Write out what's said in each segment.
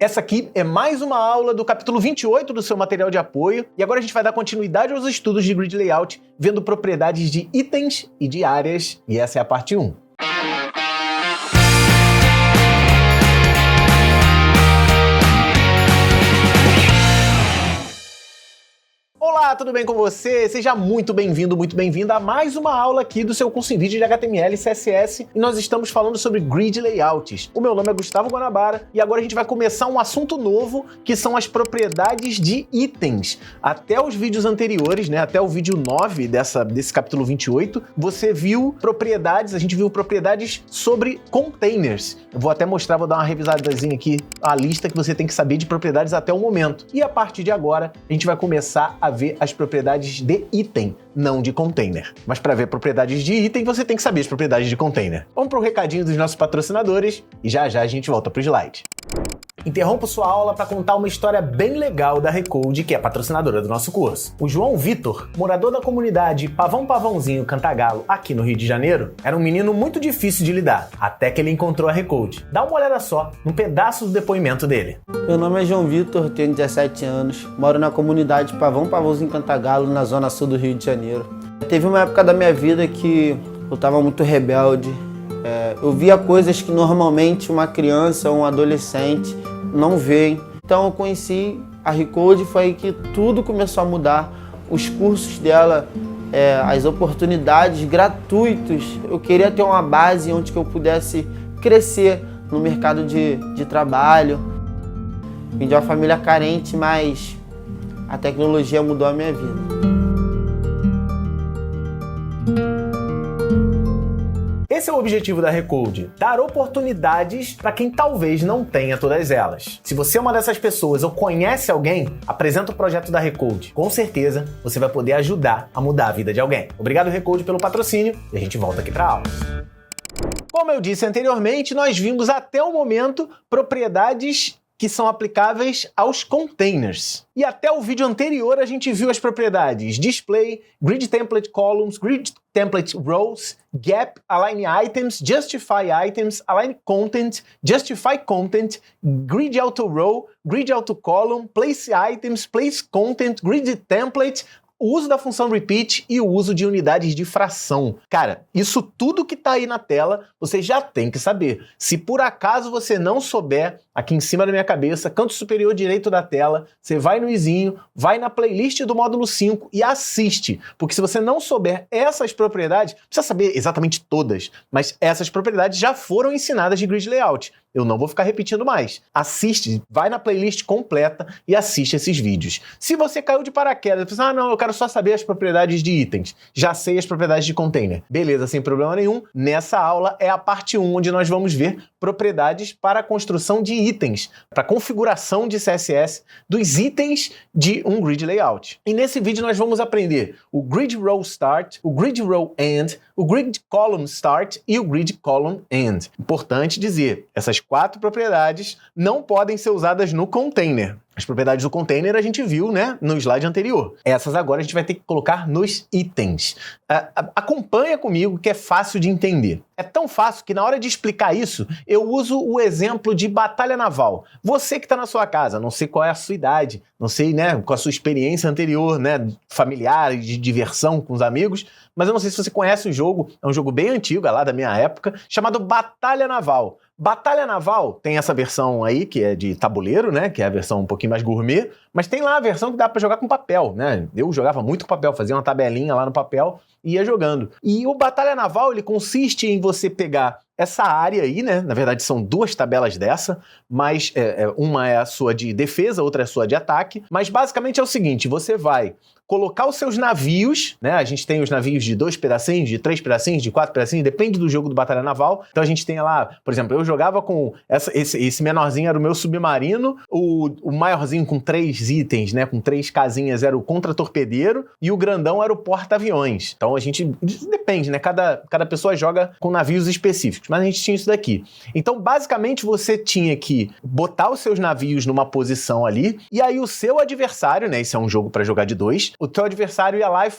Essa aqui é mais uma aula do capítulo 28 do seu material de apoio, e agora a gente vai dar continuidade aos estudos de Grid Layout, vendo propriedades de itens e de áreas, e essa é a parte 1. Olá, tudo bem com você? Seja muito bem-vindo, muito bem-vinda a mais uma aula aqui do seu curso em vídeo de HTML e CSS, e nós estamos falando sobre Grid Layouts. O meu nome é Gustavo Guanabara e agora a gente vai começar um assunto novo, que são as propriedades de itens. Até os vídeos anteriores, né, até o vídeo 9 desse capítulo 28, você viu propriedades, a gente viu propriedades sobre containers. Eu vou até mostrar, vou dar uma revisadazinha aqui, a lista que você tem que saber de propriedades até o momento. E a partir de agora, a gente vai começar a ver as propriedades de item, não de container. Mas para ver propriedades de item, você tem que saber as propriedades de container. Vamos para o recadinho dos nossos patrocinadores e já a gente volta para o slide. Interrompo sua aula para contar uma história bem legal da Recode, que é patrocinadora do nosso curso. O João Vitor, morador da comunidade Pavãozinho Cantagalo, aqui no Rio de Janeiro, era um menino muito difícil de lidar, até que ele encontrou a Recode. Dá uma olhada só num pedaço do depoimento dele. Meu nome é João Vitor, tenho 17 anos, moro na comunidade Pavãozinho Cantagalo, na zona sul do Rio de Janeiro. Teve uma época da minha vida que eu estava muito rebelde. Eu via coisas que normalmente uma criança ou um adolescente não veem. Então eu conheci a Recode, foi aí que tudo começou a mudar. Os cursos dela, as oportunidades gratuitos. Eu queria ter uma base onde que eu pudesse crescer no mercado de trabalho. Vim de uma família carente, mas a tecnologia mudou a minha vida. Esse é o objetivo da Recode, dar oportunidades para quem talvez não tenha todas elas. Se você é uma dessas pessoas ou conhece alguém, apresenta o projeto da Recode. Com certeza, você vai poder ajudar a mudar a vida de alguém. Obrigado, Recode, pelo patrocínio e a gente volta aqui para a aula. Como eu disse anteriormente, nós vimos até o momento propriedades que são aplicáveis aos containers. E até o vídeo anterior a gente viu as propriedades Display, Grid Template Columns, Grid Template Rows, Gap, Align Items, Justify Items, Align Content, Justify Content, Grid Auto Row, Grid Auto Column, Place Items, Place Content, Grid Template, o uso da função repeat e o uso de unidades de fração. Cara, isso tudo que tá aí na tela, você já tem que saber. Se por acaso você não souber, aqui em cima da minha cabeça, canto superior direito da tela, você vai no izinho, vai na playlist do módulo 5 e assiste. Porque se você não souber essas propriedades, não precisa saber exatamente todas, mas essas propriedades já foram ensinadas de Grid Layout. Eu não vou ficar repetindo mais. Assiste, vai na playlist completa e assiste esses vídeos. Se você caiu de paraquedas, pensa, não, eu quero só saber as propriedades de itens. Já sei as propriedades de container. Beleza, sem problema nenhum. Nessa aula é a parte 1, onde nós vamos ver propriedades para a construção de itens, para a configuração de CSS dos itens de um Grid Layout. E nesse vídeo nós vamos aprender o Grid Row Start, o Grid Row End, o Grid Column Start e o Grid Column End. Importante dizer, essas 4 propriedades não podem ser usadas no container. As propriedades do container a gente viu, né, no slide anterior. Essas agora a gente vai ter que colocar nos itens. Acompanha comigo que é fácil de entender. É tão fácil que na hora de explicar isso, eu uso o exemplo de batalha naval. Você que está na sua casa, não sei qual é a sua idade, não sei, né, qual a sua experiência anterior, né, familiar, de diversão com os amigos, mas eu não sei se você conhece o jogo, é um jogo bem antigo, é lá da minha época, chamado Batalha Naval. Batalha Naval tem essa versão aí, que é de tabuleiro, né? Que é a versão um pouquinho mais gourmet, mas tem lá a versão que dá pra jogar com papel, né? Eu jogava muito com papel, fazia uma tabelinha lá no papel e ia jogando. E o Batalha Naval, ele consiste em você pegar essa área aí, né? Na verdade, são 2 tabelas dessa, mas uma é a sua de defesa, outra é a sua de ataque. Mas basicamente é o seguinte, você vai colocar os seus navios, né? A gente tem os navios de 2 pedacinhos, de 3 pedacinhos, de 4 pedacinhos, depende do jogo do Batalha Naval. Então a gente tem lá, por exemplo, eu jogava com esse menorzinho era o meu submarino, o maiorzinho com 3 itens, né? Com 3 casinhas era o contra-torpedeiro e o grandão era o porta-aviões. Então a gente, depende, né? Cada pessoa joga com navios específicos. específicos, mas a gente tinha isso daqui. Então, basicamente, você tinha que botar os seus navios numa posição ali, e aí o seu adversário, né, esse é um jogo para jogar de 2, o teu adversário ia lá e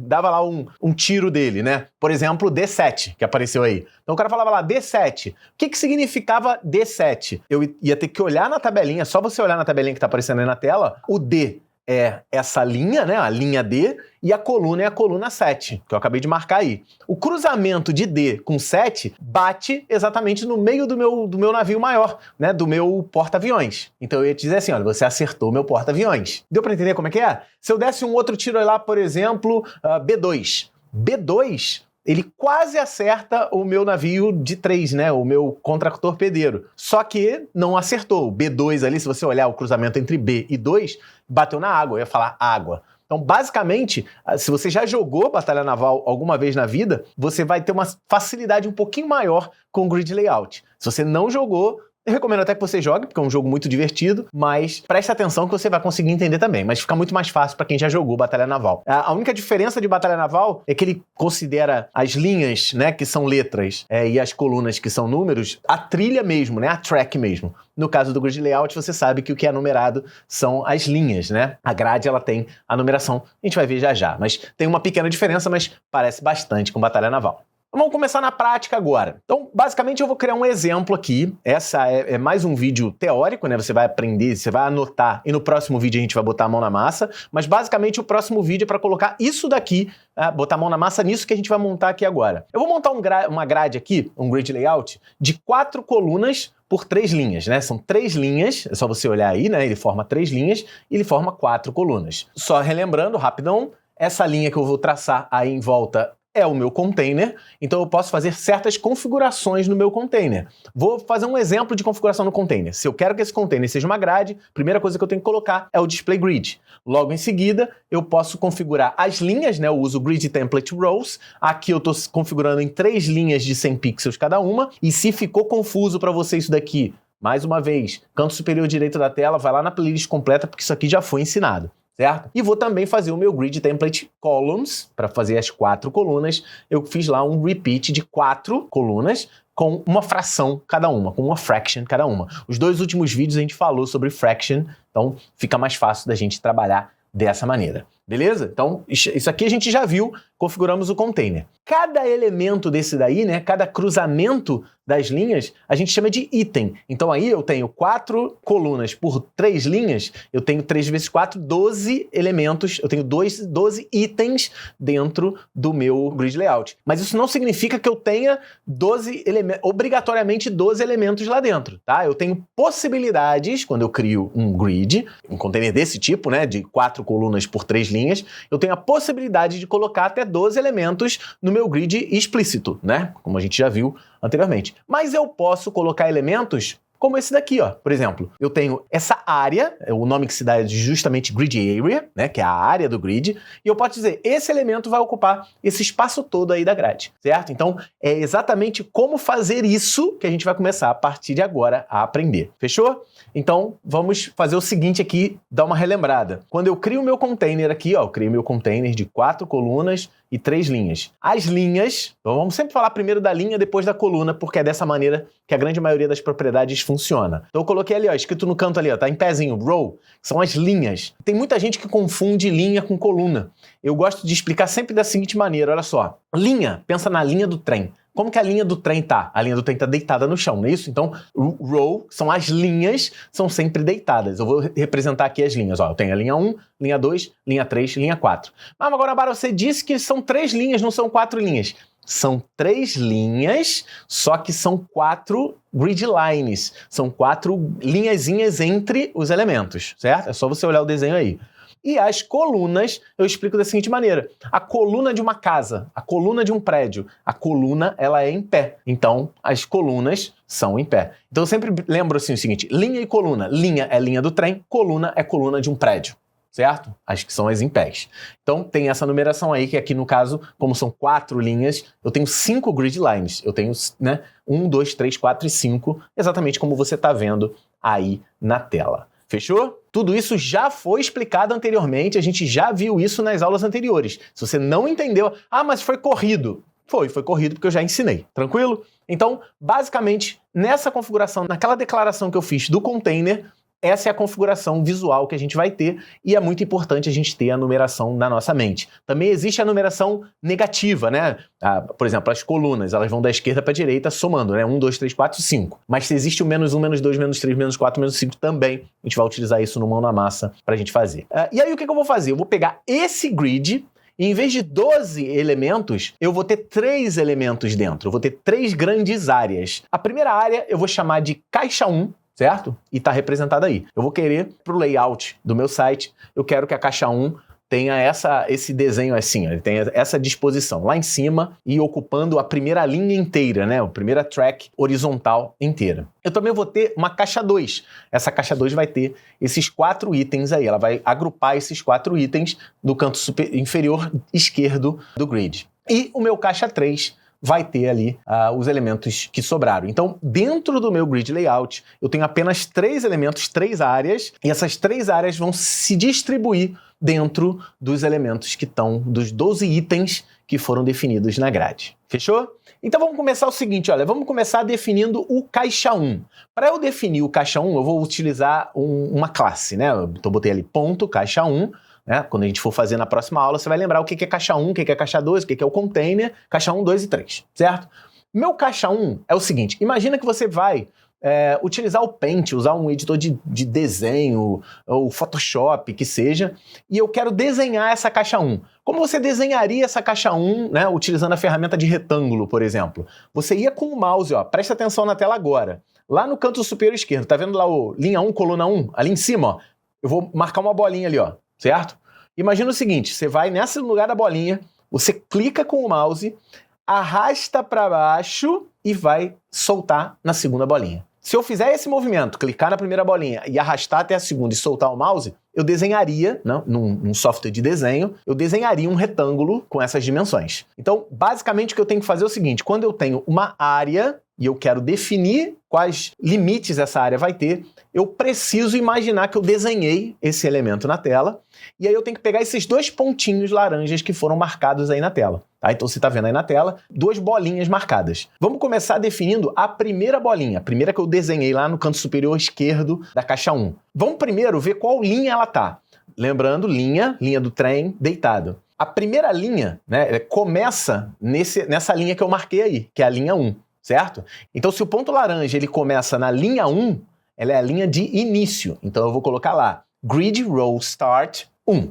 dava lá um tiro dele, né? Por exemplo, D7, que apareceu aí. Então o cara falava lá, D7. O que significava D7? Eu ia ter que olhar na tabelinha, só você olhar na tabelinha que tá aparecendo aí na tela, o D é essa linha, né, a linha D, e a coluna é a coluna 7, que eu acabei de marcar aí. O cruzamento de D com 7 bate exatamente no meio do meu navio maior, né, do meu porta-aviões. Então eu ia te dizer assim, olha, você acertou o meu porta-aviões. Deu pra entender como é que é? Se eu desse um outro tiro lá, por exemplo, B2. B2, ele quase acerta o meu navio de 3, né, o meu contra-torpedeiro. Só que não acertou. O B2 ali, se você olhar o cruzamento entre B e 2, bateu na água, eu ia falar água. Então, basicamente, se você já jogou Batalha Naval alguma vez na vida, você vai ter uma facilidade um pouquinho maior com o grid layout. Se você não jogou, eu recomendo até que você jogue, porque é um jogo muito divertido, mas preste atenção que você vai conseguir entender também. Mas fica muito mais fácil para quem já jogou Batalha Naval. A única diferença de Batalha Naval é que ele considera as linhas, né, que são letras, e as colunas, que são números, a trilha mesmo, né, a track mesmo. No caso do grid layout, você sabe que o que é numerado são as linhas, né? A grade, ela tem a numeração, a gente vai ver já já. Mas tem uma pequena diferença, mas parece bastante com Batalha Naval. Vamos começar na prática agora. Então, basicamente, eu vou criar um exemplo aqui. Essa é mais um vídeo teórico, né? Você vai aprender, você vai anotar, e no próximo vídeo a gente vai botar a mão na massa. Mas, basicamente, o próximo vídeo é para colocar isso daqui, botar a mão na massa nisso que a gente vai montar aqui agora. Eu vou montar uma grade aqui, um grid layout, de 4 colunas por 3 linhas, né? São 3 linhas, é só você olhar aí, né? Ele forma 3 linhas e ele forma 4 colunas. Só relembrando, rapidão, essa linha que eu vou traçar aí em volta é o meu container, então eu posso fazer certas configurações no meu container. Vou fazer um exemplo de configuração no container. Se eu quero que esse container seja uma grade, a primeira coisa que eu tenho que colocar é o display grid. Logo em seguida, eu posso configurar as linhas, né? Eu uso grid template rows. Aqui eu estou configurando em 3 linhas de 100 pixels cada uma. E se ficou confuso para você isso daqui, mais uma vez, canto superior direito da tela, vai lá na playlist completa, porque isso aqui já foi ensinado. Certo? E vou também fazer o meu grid template columns, para fazer as 4 colunas. Eu fiz lá um repeat de 4 colunas com uma fração cada uma, com uma fraction cada uma. Os 2 últimos vídeos a gente falou sobre fraction, então fica mais fácil da gente trabalhar dessa maneira. Beleza? Então, isso aqui a gente já viu, configuramos o container. Cada elemento desse daí, né, cada cruzamento das linhas, a gente chama de item. Então aí eu tenho 4 colunas por 3 linhas, eu tenho 3 vezes 4, 12 elementos, eu tenho 12 itens dentro do meu grid layout. Mas isso não significa que eu tenha obrigatoriamente 12 elementos lá dentro, tá? Eu tenho possibilidades, quando eu crio um grid, um container desse tipo, né, de 4 colunas por 3 linhas, eu tenho a possibilidade de colocar até 12 elementos no meu grid explícito, né? Como a gente já viu anteriormente. Mas eu posso colocar elementos como esse daqui, ó. Por exemplo, eu tenho essa área, o nome que se dá é justamente grid area, né, que é a área do grid, e eu posso dizer, esse elemento vai ocupar esse espaço todo aí da grade, certo? Então, é exatamente como fazer isso que a gente vai começar a partir de agora a aprender. Fechou? Então, vamos fazer o seguinte aqui, dar uma relembrada. Quando eu crio o meu container aqui, ó, eu criei meu container de 4 colunas e 3 linhas. As linhas, então vamos sempre falar primeiro da linha, depois da coluna, porque é dessa maneira que a grande maioria das propriedades funciona. Então eu coloquei ali, ó, escrito no canto ali, ó, tá em pezinho, row, que são as linhas. Tem muita gente que confunde linha com coluna. Eu gosto de explicar sempre da seguinte maneira, olha só. Linha, pensa na linha do trem. Como que a linha do trem tá? A linha do trem tá deitada no chão, não é isso? Então, row, são as linhas, são sempre deitadas. Eu vou representar aqui as linhas. Ó, eu tenho a linha 1, linha 2, linha 3, linha 4. Mas agora, Bárbara, você disse que são 3 linhas, não são 4 linhas. São 3 linhas, só que são 4 grid lines. São 4 linhazinhas entre os elementos, certo? É só você olhar o desenho aí. E as colunas, eu explico da seguinte maneira. A coluna de uma casa, a coluna de um prédio, a coluna, ela é em pé. Então, as colunas são em pé. Então, eu sempre lembro assim o seguinte, linha e coluna. Linha é linha do trem, coluna é coluna de um prédio, certo? As que são as em pés. Então, tem essa numeração aí, que aqui no caso, como são 4 linhas, eu tenho 5 grid lines. Eu tenho, né, 1, 2, 3, 4 e 5, exatamente como você está vendo aí na tela. Fechou? Tudo isso já foi explicado anteriormente, a gente já viu isso nas aulas anteriores. Se você não entendeu, mas foi corrido. Foi corrido porque eu já ensinei. Tranquilo? Então, basicamente, nessa configuração, naquela declaração que eu fiz do container, essa é a configuração visual que a gente vai ter e é muito importante a gente ter a numeração na nossa mente. Também existe a numeração negativa, né? Por exemplo, as colunas, elas vão da esquerda para a direita somando, né? 1, 2, 3, 4, 5. Mas se existe o -1, -2, -3, -4, -5 também, a gente vai utilizar isso no mão na massa para a gente fazer. E aí o que eu vou fazer? Eu vou pegar esse grid e em vez de 12 elementos, eu vou ter 3 elementos dentro. Eu vou ter 3 grandes áreas. A primeira área eu vou chamar de caixa 1, certo? E está representada aí. Eu vou querer, para o layout do meu site, eu quero que a caixa 1 tenha esse desenho assim, ele tem essa disposição lá em cima e ocupando a primeira linha inteira, né? A primeira track horizontal inteira. Eu também vou ter uma caixa 2. Essa caixa 2 vai ter esses 4 itens aí. Ela vai agrupar esses 4 itens no canto inferior esquerdo do grid. E o meu caixa 3 vai ter ali os elementos que sobraram. Então, dentro do meu grid layout, eu tenho apenas 3 elementos, 3 áreas, e essas 3 áreas vão se distribuir dentro dos elementos que estão, dos 12 itens que foram definidos na grade. Fechou? Então vamos começar o seguinte, olha, vamos começar definindo o caixa 1. Para eu definir o caixa 1, eu vou utilizar uma classe, né? Então eu botei ali ponto caixa 1, né? Quando a gente for fazer na próxima aula, você vai lembrar o que é caixa 1, o que é caixa 2, o que é o container, caixa 1, 2 e 3, certo? Meu caixa 1 é o seguinte, imagina que você vai utilizar o Paint, usar um editor de desenho, ou Photoshop, que seja, e eu quero desenhar essa caixa 1. Como você desenharia essa caixa 1, né, utilizando a ferramenta de retângulo, por exemplo? Você ia com o mouse, ó, presta atenção na tela agora, lá no canto superior esquerdo, tá vendo lá o linha 1, coluna 1, ali em cima, ó, eu vou marcar uma bolinha ali, ó, certo? Imagina o seguinte, você vai nesse lugar da bolinha, você clica com o mouse, arrasta para baixo e vai soltar na segunda bolinha. Se eu fizer esse movimento, clicar na primeira bolinha e arrastar até a segunda e soltar o mouse, eu desenharia, né, num software de desenho, eu desenharia um retângulo com essas dimensões. Então, basicamente o que eu tenho que fazer é o seguinte, quando eu tenho uma área e eu quero definir quais limites essa área vai ter, eu preciso imaginar que eu desenhei esse elemento na tela, e aí eu tenho que pegar esses 2 pontinhos laranjas que foram marcados aí na tela. Tá? Então você está vendo aí na tela 2 bolinhas marcadas. Vamos começar definindo a primeira bolinha, a primeira que eu desenhei lá no canto superior esquerdo da caixa 1. Vamos primeiro ver qual linha ela tá. Lembrando, linha do trem deitado. A primeira linha, né, começa nessa linha que eu marquei aí, que é a linha 1. Certo? Então, se o ponto laranja ele começa na linha 1, ela é a linha de início. Então, eu vou colocar lá, Grid Row Start 1.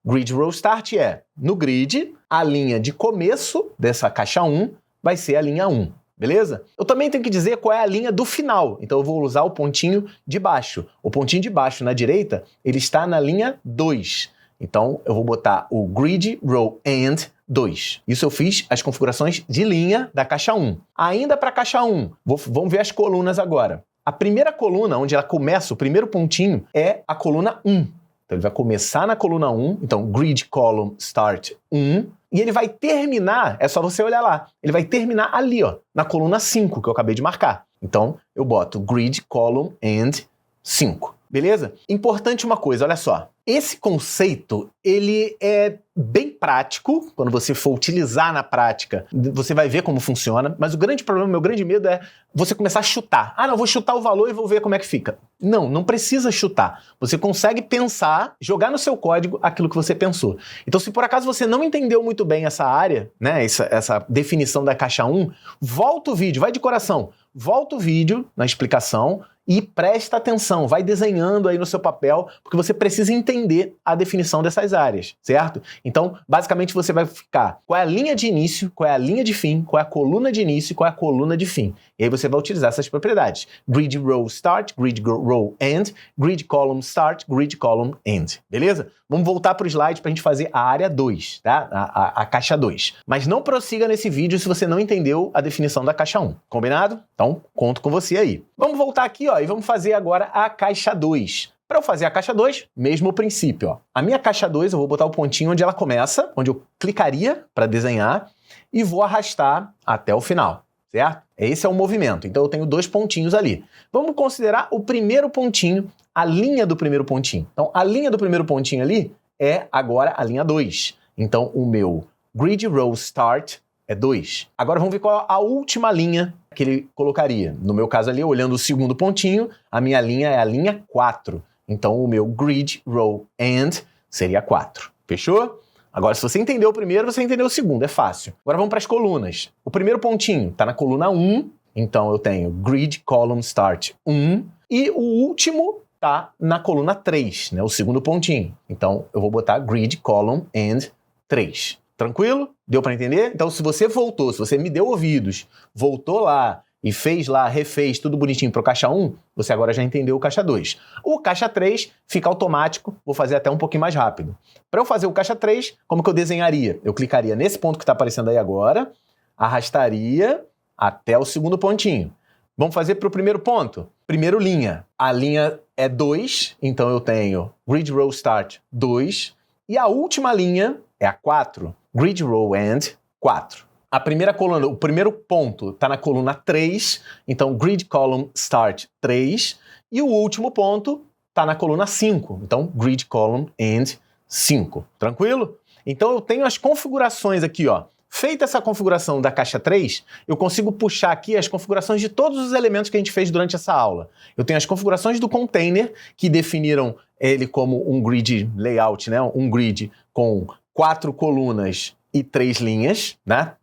Grid Row Start é, no grid, a linha de começo dessa caixa 1 vai ser a linha 1. Beleza? Eu também tenho que dizer qual é a linha do final. Então, eu vou usar o pontinho de baixo. O pontinho de baixo na direita, ele está na linha 2. Então, eu vou botar o Grid Row End 2. Isso eu fiz as configurações de linha da caixa 1. Ainda para a caixa 1, vamos ver as colunas agora. A primeira coluna, onde ela começa, o primeiro pontinho, é a coluna 1. Então ele vai começar na coluna 1, então Grid Column Start 1, e ele vai terminar, é só você olhar lá, ele vai terminar ali, ó, na coluna 5, que eu acabei de marcar. Então eu boto Grid Column End 5. Beleza? Importante uma coisa, olha só. Esse conceito, ele é bem prático, quando você for utilizar na prática, você vai ver como funciona, mas o grande problema, o meu grande medo é você começar a chutar. Ah, não, vou chutar o valor e vou ver como é que fica. Não precisa chutar. Você consegue pensar, jogar no seu código aquilo que você pensou. Então, se por acaso você não entendeu muito bem essa área, né, essa definição da caixa 1, volta o vídeo, vai de coração, volta o vídeo na explicação, e presta atenção, vai desenhando aí no seu papel, porque você precisa entender a definição dessas áreas, certo? Então, basicamente você vai ficar qual é a linha de início, qual é a linha de fim, qual é a coluna de início e qual é a coluna de fim. E aí você vai utilizar essas propriedades. Grid Row Start, Grid Row End, Grid Column Start, Grid Column End. Beleza? Vamos voltar para o slide para a gente fazer a área 2, tá? A caixa 2. Mas não prossiga nesse vídeo se você não entendeu a definição da caixa 1. Combinado? Então, conto com você aí. Vamos voltar aqui, ó, e vamos fazer agora a caixa 2. Para eu fazer a caixa 2, mesmo princípio, ó. A minha caixa 2, eu vou botar o pontinho onde ela começa, onde eu clicaria para desenhar, e vou arrastar até o final, certo? Esse é o movimento. Então eu tenho 2 pontinhos ali. Vamos considerar o primeiro pontinho, a linha do primeiro pontinho. Então a linha do primeiro pontinho ali é agora a linha 2. Então o meu Grid Row Start é 2. Agora vamos ver qual a última linha que ele colocaria. No meu caso ali, olhando o segundo pontinho, a minha linha é a linha 4. Então o meu grid, row, and seria 4. Fechou? Agora, se você entendeu o primeiro, você entendeu o segundo. É fácil. Agora vamos para as colunas. O primeiro pontinho está na coluna 1. Então eu tenho grid, column, start 1. E o último está na coluna 3, né? O segundo pontinho. Então eu vou botar grid, column, and 3. Tranquilo? Deu para entender? Então, se você voltou, se você me deu ouvidos, voltou lá e fez lá, refez tudo bonitinho para o caixa 1, você agora já entendeu o caixa 2. O caixa 3 fica automático, vou fazer até um pouquinho mais rápido. Para eu fazer o caixa 3, como que eu desenharia? Eu clicaria nesse ponto que está aparecendo aí agora, arrastaria até o segundo pontinho. Vamos fazer para o primeiro ponto? Primeiro linha. A linha é 2, então eu tenho grid row start 2, e a última linha é a 4. Grid row and 4. A primeira coluna, o primeiro ponto está na coluna 3, então grid column start 3, e o último ponto está na coluna 5, então grid column and 5. Tranquilo? Então eu tenho as configurações aqui, ó. Feita essa configuração da caixa 3, eu consigo puxar aqui as configurações de todos os elementos que a gente fez durante essa aula. Eu tenho as configurações do container, que definiram ele como um grid layout, né? Um grid com 4 colunas e 3 linhas, né?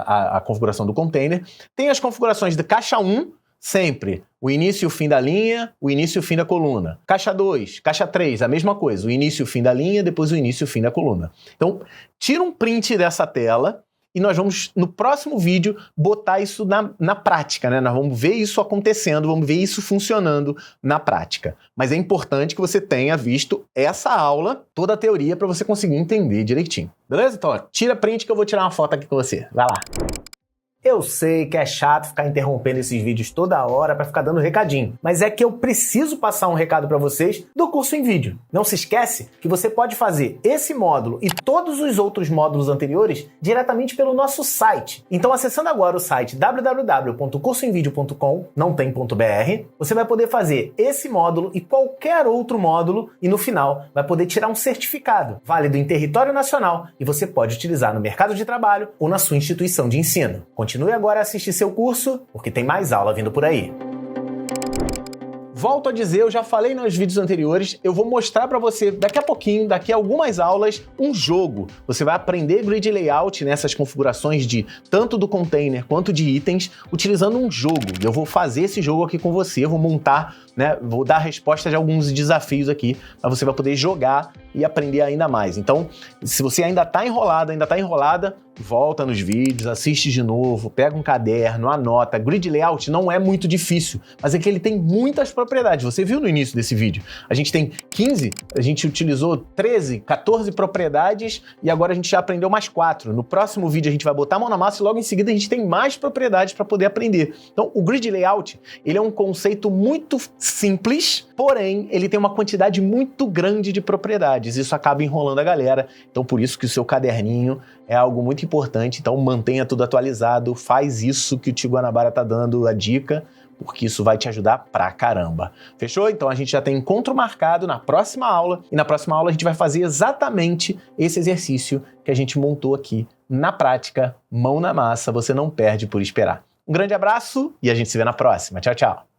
A configuração do container. Tem as configurações de caixa 1, sempre o início e o fim da linha, o início e o fim da coluna. Caixa 2, caixa 3, a mesma coisa, o início e o fim da linha, depois o início e o fim da coluna. Então, tira um print dessa tela e nós vamos, no próximo vídeo, botar isso na prática, né? Nós vamos ver isso acontecendo, vamos ver isso funcionando na prática. Mas é importante que você tenha visto essa aula, toda a teoria, para você conseguir entender direitinho. Beleza? Então, ó, tira print que eu vou tirar uma foto aqui com você. Vai lá. Eu sei que é chato ficar interrompendo esses vídeos toda hora para ficar dando recadinho, mas é que eu preciso passar um recado para vocês do curso em vídeo. Não se esquece que você pode fazer esse módulo e todos os outros módulos anteriores diretamente pelo nosso site. Então, acessando agora o site www.cursoemvideo.com, não tem .br, você vai poder fazer esse módulo e qualquer outro módulo e no final vai poder tirar um certificado válido em território nacional e você pode utilizar no mercado de trabalho ou na sua instituição de ensino. Continue agora a assistir seu curso, porque tem mais aula vindo por aí. Volto a dizer, eu já falei nos vídeos anteriores, eu vou mostrar para você daqui a pouquinho, daqui a algumas aulas, um jogo. Você vai aprender grid layout nessas configurações de tanto do container quanto de itens, utilizando um jogo. E eu vou fazer esse jogo aqui com você, eu vou montar, né, vou dar resposta de alguns desafios aqui, mas você vai poder jogar e aprender ainda mais. Então, se você ainda está enrolado, ainda está enrolada, volta nos vídeos, assiste de novo, pega um caderno, anota. Grid layout não é muito difícil, mas é que ele tem muitas propriedades. Você viu no início desse vídeo. A gente tem 15, a gente utilizou 13, 14 propriedades e agora a gente já aprendeu mais 4. No próximo vídeo a gente vai botar a mão na massa e logo em seguida a gente tem mais propriedades para poder aprender. Então, o grid layout, ele é um conceito muito simples, porém, ele tem uma quantidade muito grande de propriedades. Isso acaba enrolando a galera. Então, por isso que o seu caderninho é algo muito importante. Então, mantenha tudo atualizado, faz isso que o Tio Guanabara tá dando a dica, porque isso vai te ajudar pra caramba. Fechou? Então, a gente já tem encontro marcado na próxima aula, e na próxima aula a gente vai fazer exatamente esse exercício que a gente montou aqui na prática, mão na massa, você não perde por esperar. Um grande abraço e a gente se vê na próxima. Tchau, tchau!